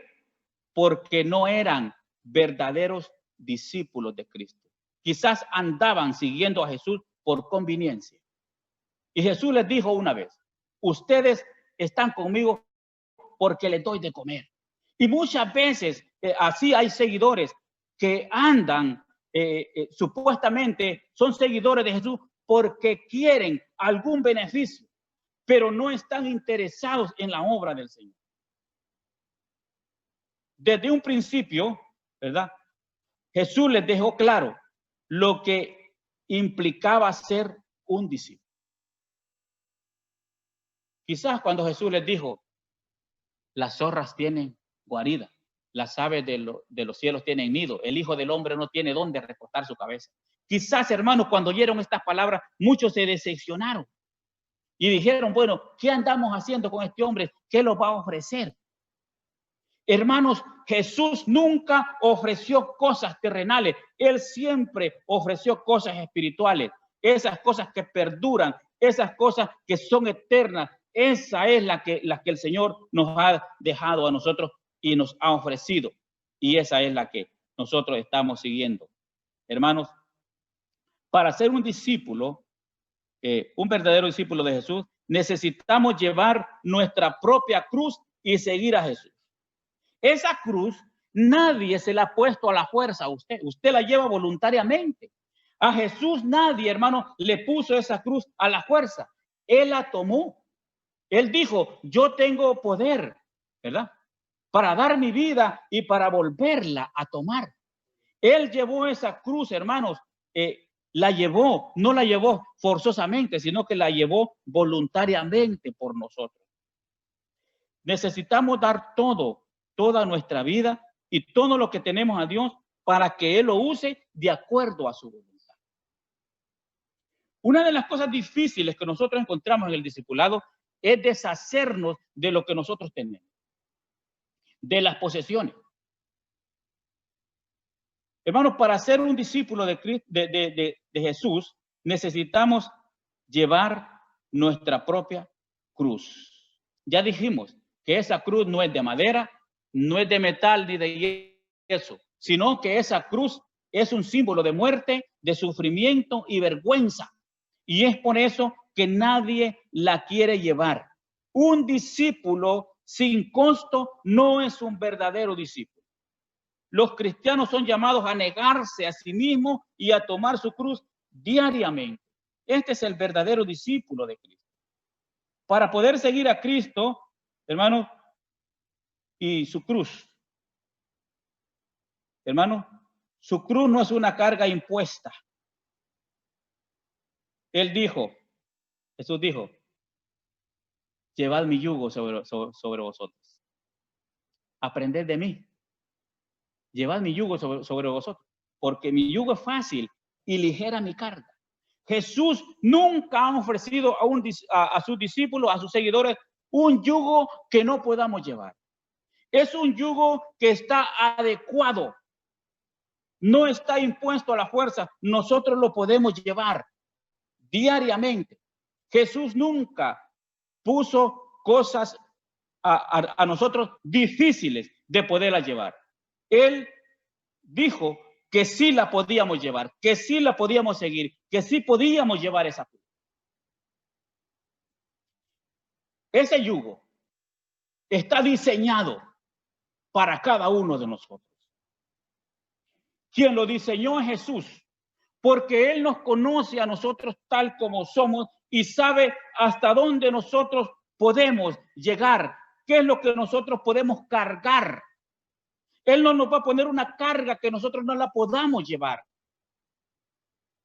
Porque no eran verdaderos discípulos de Cristo. Quizás andaban siguiendo a Jesús por conveniencia. Y Jesús les dijo una vez, ustedes están conmigo porque les doy de comer. Y muchas veces así hay seguidores que andan, supuestamente son seguidores de Jesús porque quieren algún beneficio, pero no están interesados en la obra del Señor. desde un principio, ¿verdad? Jesús les dejó claro lo que implicaba ser un discípulo. Quizás cuando Jesús les dijo, las zorras tienen guarida, las aves de los cielos tienen nido, el Hijo del Hombre no tiene dónde recostar su cabeza. Quizás, hermanos, cuando oyeron estas palabras, muchos se decepcionaron y dijeron, bueno, ¿qué andamos haciendo con este hombre? ¿Qué nos va a ofrecer? Hermanos, Jesús nunca ofreció cosas terrenales. Él siempre ofreció cosas espirituales, esas cosas que perduran, esas cosas que son eternas. Esa es la que el Señor nos ha dejado a nosotros y nos ha ofrecido. Y esa es la que nosotros estamos siguiendo. Hermanos, para ser un discípulo, un verdadero discípulo de Jesús, necesitamos llevar nuestra propia cruz y seguir a Jesús. Esa cruz nadie se la ha puesto a la fuerza a usted. Usted la lleva voluntariamente. A Jesús nadie, hermano, le puso esa cruz a la fuerza. Él la tomó. Él dijo, yo tengo poder, ¿verdad? Para dar mi vida y para volverla a tomar. Él llevó esa cruz, hermanos, la llevó, no la llevó forzosamente, sino que la llevó voluntariamente por nosotros. Necesitamos dar toda nuestra vida y todo lo que tenemos a Dios para que Él lo use de acuerdo a su voluntad. Una de las cosas difíciles que nosotros encontramos en el discipulado es deshacernos de lo que nosotros tenemos, de las posesiones. Hermanos, para ser un discípulo de Jesús, necesitamos llevar nuestra propia cruz. Ya dijimos que esa cruz no es de madera, no es de metal ni de yeso, sino que esa cruz es un símbolo de muerte, de sufrimiento y vergüenza. Y es por eso que nadie la quiere llevar. Un discípulo sin costo no es un verdadero discípulo. Los cristianos son llamados a negarse a sí mismos y a tomar su cruz diariamente. Este es el verdadero discípulo de Cristo. Para poder seguir a Cristo, hermano, y su cruz, hermano, su cruz no es una carga impuesta. Él dijo, Jesús dijo, llevad mi yugo sobre vosotros. Aprended de mí. Llevad mi yugo sobre vosotros, porque mi yugo es fácil y ligera mi carga. Jesús nunca ha ofrecido a sus discípulos, a sus seguidores, un yugo que no podamos llevar. Es un yugo que está adecuado. No está impuesto a la fuerza. Nosotros lo podemos llevar diariamente. Jesús nunca puso cosas a nosotros difíciles de poderlas llevar. Él dijo que sí la podíamos llevar, que sí la podíamos seguir, que sí podíamos llevar esa cruz. Ese yugo está diseñado para cada uno de nosotros. Quien lo diseñó es Jesús, porque Él nos conoce a nosotros tal como somos y sabe hasta dónde nosotros podemos llegar, qué es lo que nosotros podemos cargar. Él no nos va a poner una carga que nosotros no la podamos llevar.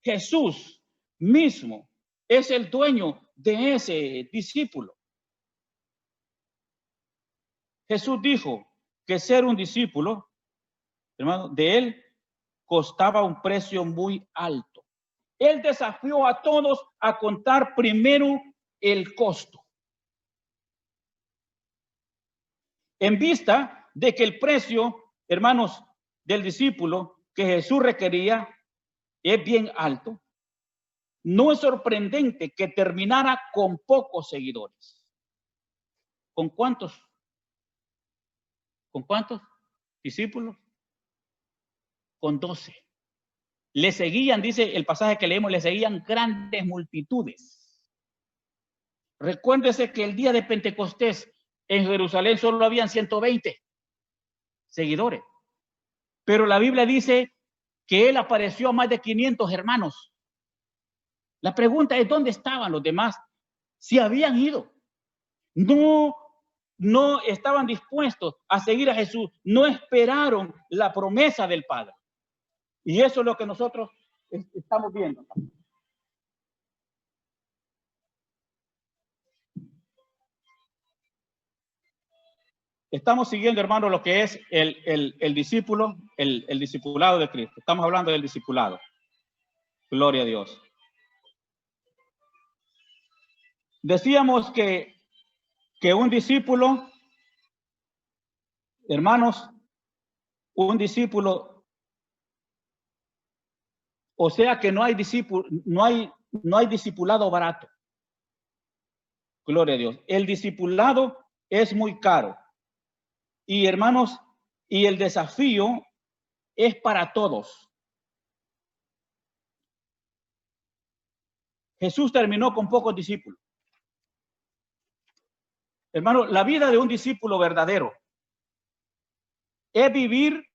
Jesús mismo es el dueño de ese discípulo. Jesús dijo que ser un discípulo, hermano, de Él costaba un precio muy alto. Él desafió a todos a contar primero el costo. En vista de que el precio, hermanos, del discípulo que Jesús requería es bien alto, no es sorprendente que terminara con pocos seguidores. ¿Con cuántos? ¿Con cuántos discípulos? Con 12. Le seguían, dice el pasaje que leemos, le seguían grandes multitudes. Recuérdese que el día de Pentecostés en Jerusalén solo habían 120 seguidores. Pero la Biblia dice que él apareció a más de 500 hermanos. La pregunta es, ¿dónde estaban los demás? Si habían ido. No no estaban dispuestos a seguir a Jesús, no esperaron la promesa del Padre. Y eso es lo que nosotros estamos viendo. Estamos siguiendo, hermano, lo que es el discípulo, el discipulado de Cristo. Estamos hablando del discipulado. Gloria a Dios. Decíamos que un discípulo, hermanos, un discípulo, o sea que no hay discípulo, no hay discipulado barato. Gloria a Dios. El discipulado es muy caro. Y hermanos, y el desafío es para todos. Jesús terminó con pocos discípulos. Hermano, la vida de un discípulo verdadero es vivir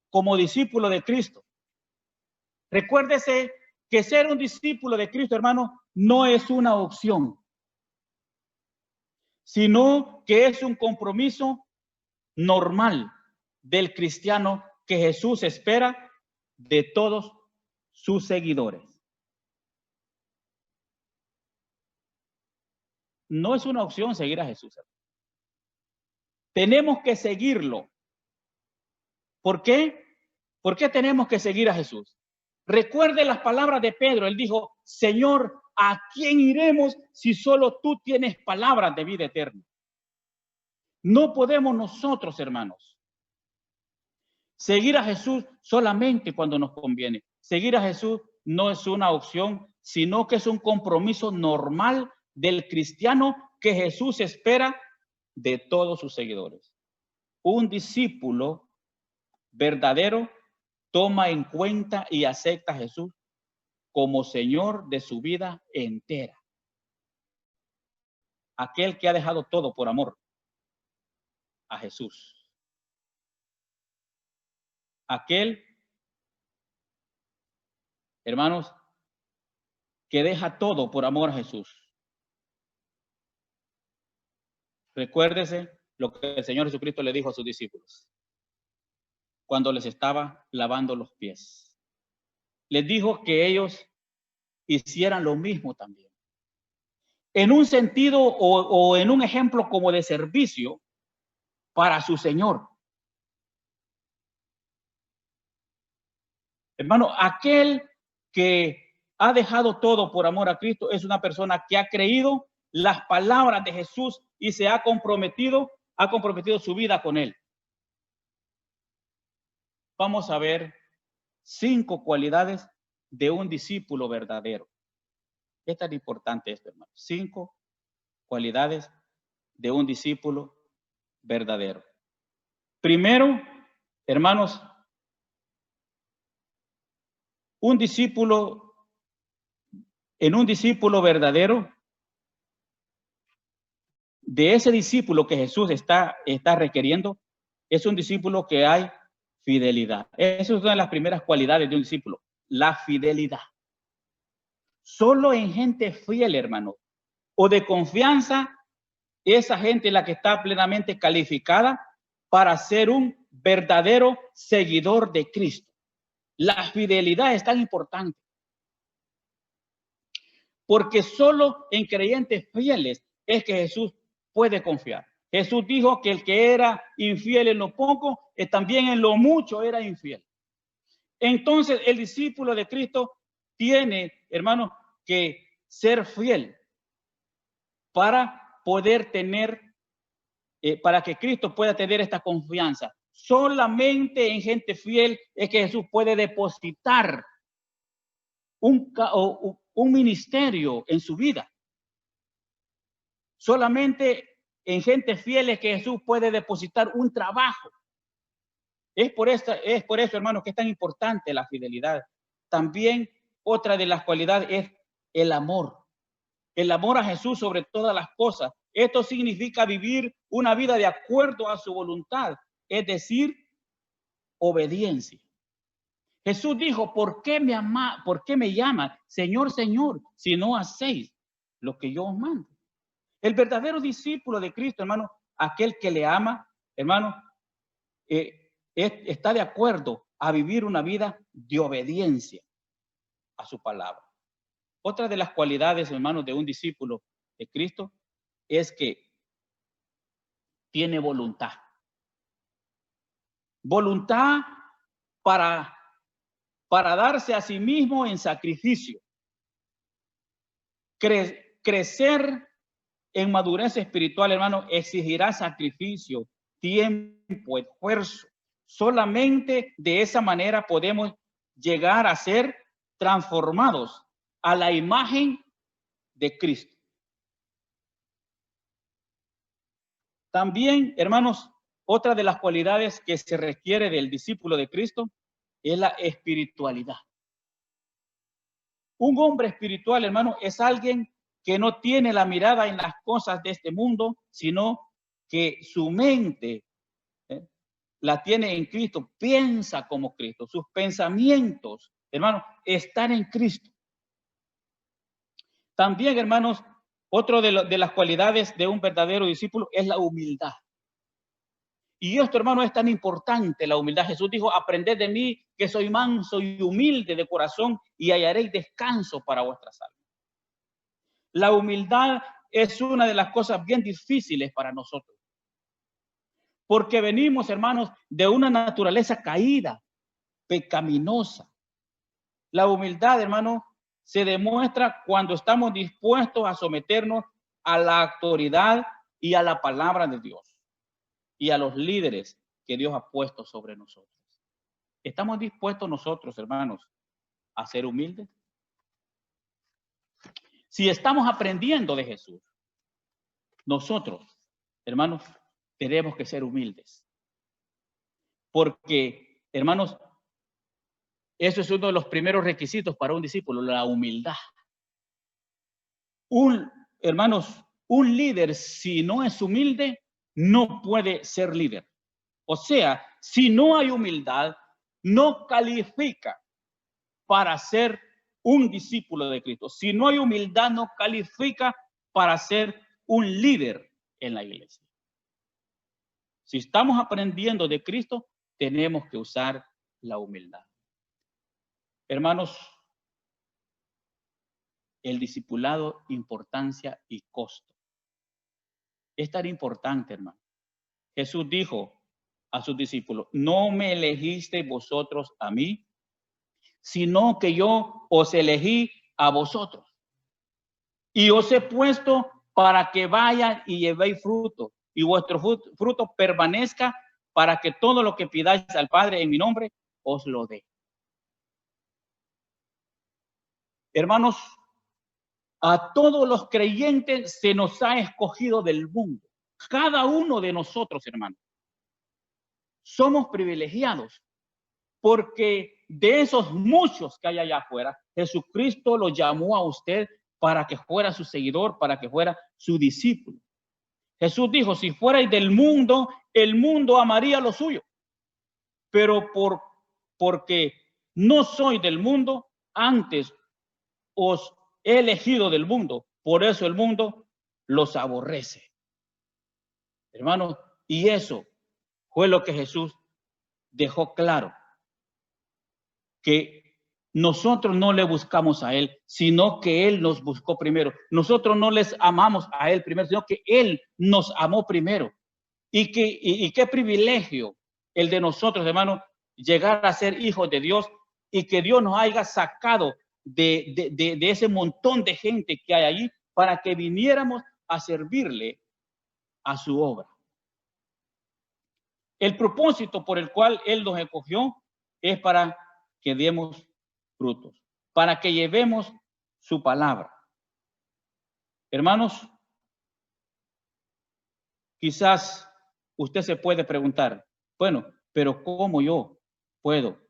como discípulo de Cristo. Recuérdese que ser un discípulo de Cristo, hermano, no es una opción, sino que es un compromiso normal del cristiano que Jesús espera de todos sus seguidores. No es una opción seguir a Jesús. Tenemos que seguirlo. ¿Por qué? ¿Por qué tenemos que seguir a Jesús? Recuerde las palabras de Pedro. Él dijo, Señor, ¿a quién iremos si solo tú tienes palabras de vida eterna? No podemos nosotros, hermanos, seguir a Jesús solamente cuando nos conviene. Seguir a Jesús no es una opción, sino que es un compromiso normal del cristiano que Jesús espera de todos sus seguidores. Un discípulo verdadero toma en cuenta y acepta a Jesús como Señor de su vida entera. Aquel que ha dejado todo por amor a Jesús. Aquel, hermanos, que deja todo por amor a Jesús. Recuérdese lo que el Señor Jesucristo le dijo a sus discípulos cuando les estaba lavando los pies. Les dijo que ellos hicieran lo mismo también. En un sentido o en un ejemplo como de servicio para su Señor. Hermano, aquel que ha dejado todo por amor a Cristo es una persona que ha creído las palabras de Jesús y se ha comprometido su vida con él. Vamos a ver 5 cualidades de un discípulo verdadero. Es tan importante esto, hermano. 5 cualidades de un discípulo verdadero. Primero, hermanos, en un discípulo verdadero, de ese discípulo que Jesús está requiriendo, es un discípulo que hay fidelidad. Esa es una de las primeras cualidades de un discípulo, la fidelidad. Solo en gente fiel, hermano, o de confianza, esa gente es la que está plenamente calificada para ser un verdadero seguidor de Cristo. La fidelidad es tan importante. Porque solo en creyentes fieles es que Jesús puede confiar. Jesús dijo que el que era infiel en lo poco, también en lo mucho era infiel. Entonces el discípulo de Cristo tiene, hermano, que ser fiel para poder tener, para que Cristo pueda tener esta confianza. Solamente en gente fiel es que Jesús puede depositar un ministerio en su vida. Solamente en gente fiel es que Jesús puede depositar un trabajo. Es por eso, hermanos, que es tan importante la fidelidad. También otra de las cualidades es el amor. El amor a Jesús sobre todas las cosas. Esto significa vivir una vida de acuerdo a su voluntad, es decir, obediencia. Jesús dijo, ¿por qué me llama Señor, Señor, si no hacéis lo que yo os mando? El verdadero discípulo de Cristo, hermano, aquel que le ama, hermano, está de acuerdo a vivir una vida de obediencia a su palabra. Otra de las cualidades, hermanos, de un discípulo de Cristo es que tiene voluntad. Voluntad para darse a sí mismo en sacrificio. Crecer en madurez espiritual, hermano, exigirá sacrificio, tiempo, esfuerzo. Solamente de esa manera podemos llegar a ser transformados a la imagen de Cristo. También, hermanos, otra de las cualidades que se requiere del discípulo de Cristo es la espiritualidad. Un hombre espiritual, hermano, es alguien que no tiene la mirada en las cosas de este mundo, sino que su mente la tiene en Cristo, piensa como Cristo, sus pensamientos, hermanos, están en Cristo. También, hermanos, otro de las cualidades de un verdadero discípulo es la humildad. Y esto, hermano, es tan importante, la humildad. Jesús dijo, aprended de mí, que soy manso y humilde de corazón, y hallaréis descanso para vuestras almas. La humildad es una de las cosas bien difíciles para nosotros. Porque venimos, hermanos, de una naturaleza caída, pecaminosa. La humildad, hermano, se demuestra cuando estamos dispuestos a someternos a la autoridad y a la palabra de Dios y a los líderes que Dios ha puesto sobre nosotros. ¿Estamos dispuestos nosotros, hermanos, a ser humildes? Si estamos aprendiendo de Jesús, nosotros, hermanos, tenemos que ser humildes. Porque, hermanos, eso es uno de los primeros requisitos para un discípulo, la humildad. Hermanos, un líder, si no es humilde, no puede ser líder. O sea, si no hay humildad, no califica para ser un discípulo de Cristo. Si no hay humildad, no califica para ser un líder en la iglesia. Si estamos aprendiendo de Cristo, tenemos que usar la humildad. Hermanos, el discipulado, importancia y costo. Es tan importante, hermano. Jesús dijo a sus discípulos, no me elegisteis vosotros a mí, sino que yo os elegí a vosotros. Y os he puesto para que vayan y llevéis fruto, y vuestro fruto permanezca, para que todo lo que pidáis al Padre en mi nombre, os lo dé. Hermanos, a todos los creyentes se nos ha escogido del mundo. Cada uno de nosotros, hermanos, somos privilegiados porque de esos muchos que hay allá afuera, Jesucristo lo llamó a usted para que fuera su seguidor, para que fuera su discípulo. Jesús dijo, si fuerais del mundo, el mundo amaría lo suyo. Pero porque no soy del mundo, antes os he elegido del mundo, por eso el mundo los aborrece. Hermanos, y eso fue lo que Jesús dejó claro, que nosotros no le buscamos a Él, sino que Él nos buscó primero. Nosotros no les amamos a Él primero, sino que Él nos amó primero. Y qué privilegio el de nosotros, hermanos, llegar a ser hijos de Dios y que Dios nos haya sacado de ese montón de gente que hay allí para que viniéramos a servirle a su obra. El propósito por el cual Él nos escogió es para que demos frutos, para que llevemos su palabra. Hermanos, quizás usted se puede preguntar, bueno, pero ¿cómo yo puedo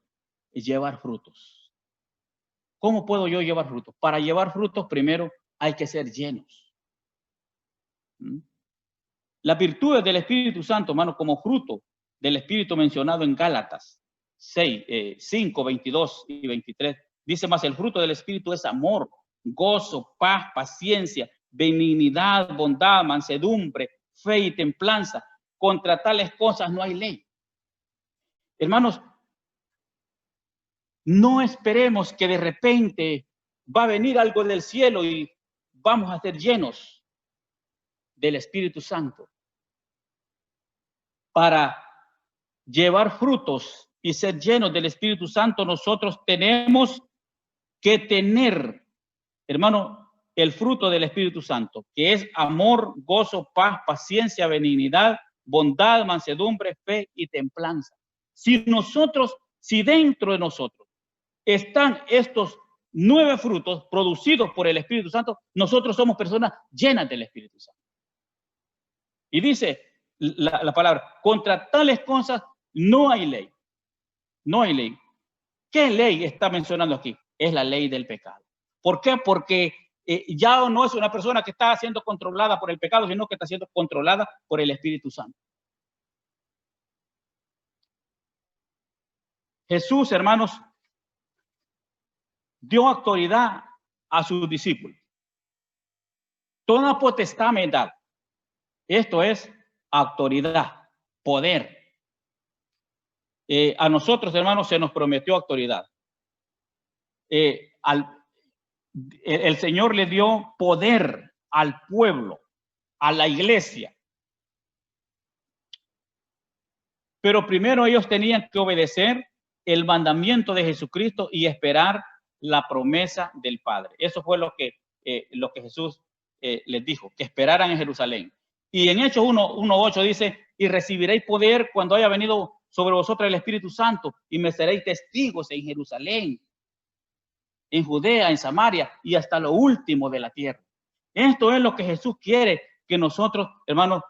llevar frutos? ¿Cómo puedo yo llevar frutos? Para llevar frutos, primero hay que ser llenos. Las virtudes del Espíritu Santo, hermano, como fruto del Espíritu mencionado en Gálatas 5, 22 y 23, dice más, el fruto del Espíritu es amor, gozo, paz, paciencia, benignidad, bondad, mansedumbre, fe y templanza. Contra tales cosas no hay ley. Hermanos, no esperemos que de repente va a venir algo del cielo y vamos a ser llenos del Espíritu Santo. Para llevar frutos y ser llenos del Espíritu Santo, nosotros tenemos que tener, hermano, el fruto del Espíritu Santo, que es amor, gozo, paz, paciencia, benignidad, bondad, mansedumbre, fe y templanza. Si dentro de nosotros están estos 9 frutos producidos por el Espíritu Santo, nosotros somos personas llenas del Espíritu Santo. Y dice la palabra, contra tales cosas no hay ley. No hay ley. ¿Qué ley está mencionando aquí? Es la ley del pecado. ¿Por qué? Porque ya no es una persona que está siendo controlada por el pecado, sino que está siendo controlada por el Espíritu Santo. Jesús, hermanos, dio autoridad a sus discípulos. Toda potestad me da. Esto es autoridad, poder. A nosotros, hermanos, se nos prometió autoridad. El Señor le dio poder al pueblo, a la iglesia. Pero primero ellos tenían que obedecer el mandamiento de Jesucristo y esperar la promesa del Padre. Eso fue lo que Jesús les dijo, que esperaran en Jerusalén. Y en Hechos 1:8 dice, y recibiréis poder cuando haya venido sobre vosotros el Espíritu Santo, y me seréis testigos en Jerusalén, en Judea, en Samaria, y hasta lo último de la tierra. Esto es lo que Jesús quiere que nosotros, hermanos,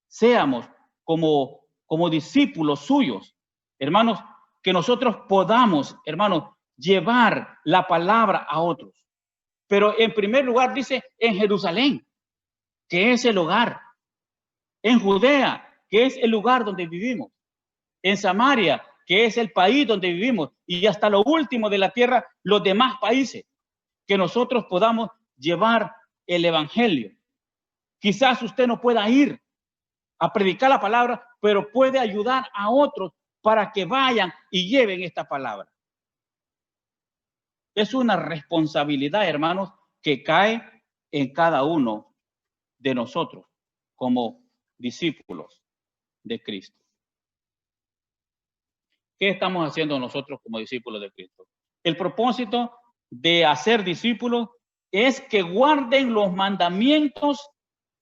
seamos como discípulos suyos. Hermanos, que nosotros podamos, hermanos, llevar la palabra a otros. Pero en primer lugar dice en Jerusalén, que es el hogar. En Judea, que es el lugar donde vivimos. En Samaria, que es el país donde vivimos. Y hasta lo último de la tierra, los demás países. Que nosotros podamos llevar el evangelio. Quizás usted no pueda ir a predicar la palabra, pero puede ayudar a otros para que vayan y lleven esta palabra. Es una responsabilidad, hermanos, que cae en cada uno de nosotros como discípulos de Cristo. ¿Qué estamos haciendo nosotros como discípulos de Cristo? El propósito de hacer discípulos es que guarden los mandamientos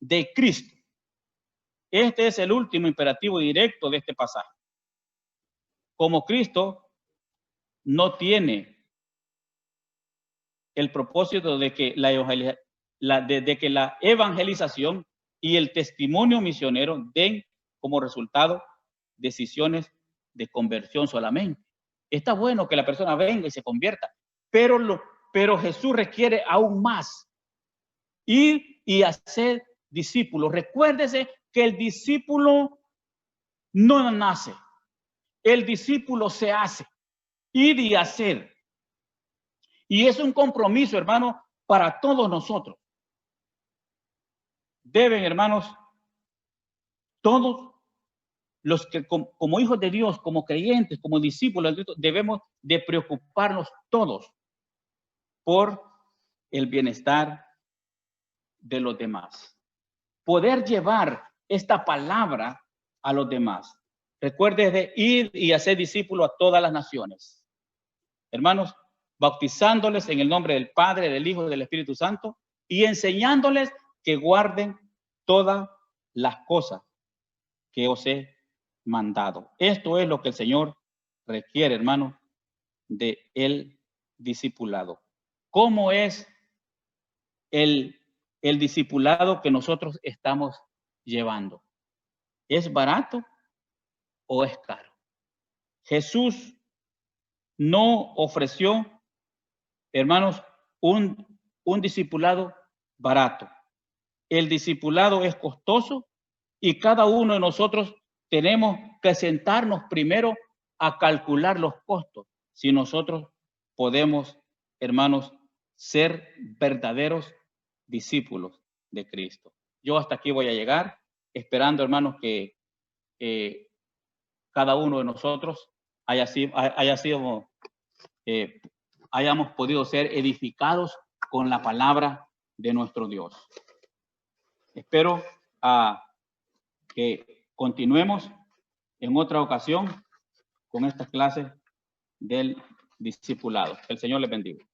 de Cristo. Este es el último imperativo directo de este pasaje. Como Cristo no tiene el propósito de que la evangelización y el testimonio misionero den como resultado decisiones de conversión solamente. Está bueno que la persona venga y se convierta, pero Jesús requiere aún más. Ir y hacer discípulos. Recuérdese que el discípulo no nace, el discípulo se hace. Ir y hacer. Y es un compromiso, hermano, para todos nosotros. Deben, hermanos, todos los que como hijos de Dios, como creyentes, como discípulos de Cristo, debemos de preocuparnos todos por el bienestar de los demás. Poder llevar esta palabra a los demás. Recuerde de ir y hacer discípulos a todas las naciones. Hermanos, bautizándoles en el nombre del Padre, del Hijo y del Espíritu Santo y enseñándoles que guarden todas las cosas que os he mandado. Esto es lo que el Señor requiere, hermano, de el discipulado. ¿Cómo es el discipulado que nosotros estamos llevando? ¿Es barato o es caro? Jesús no ofreció, hermanos, un discipulado barato. El discipulado es costoso y cada uno de nosotros tenemos que sentarnos primero a calcular los costos. Si nosotros podemos, hermanos, ser verdaderos discípulos de Cristo. Yo hasta aquí voy a llegar, esperando, hermanos, que cada uno de nosotros hayamos podido ser edificados con la palabra de nuestro Dios. Espero que continuemos en otra ocasión con estas clases del discipulado. Que el Señor les bendiga.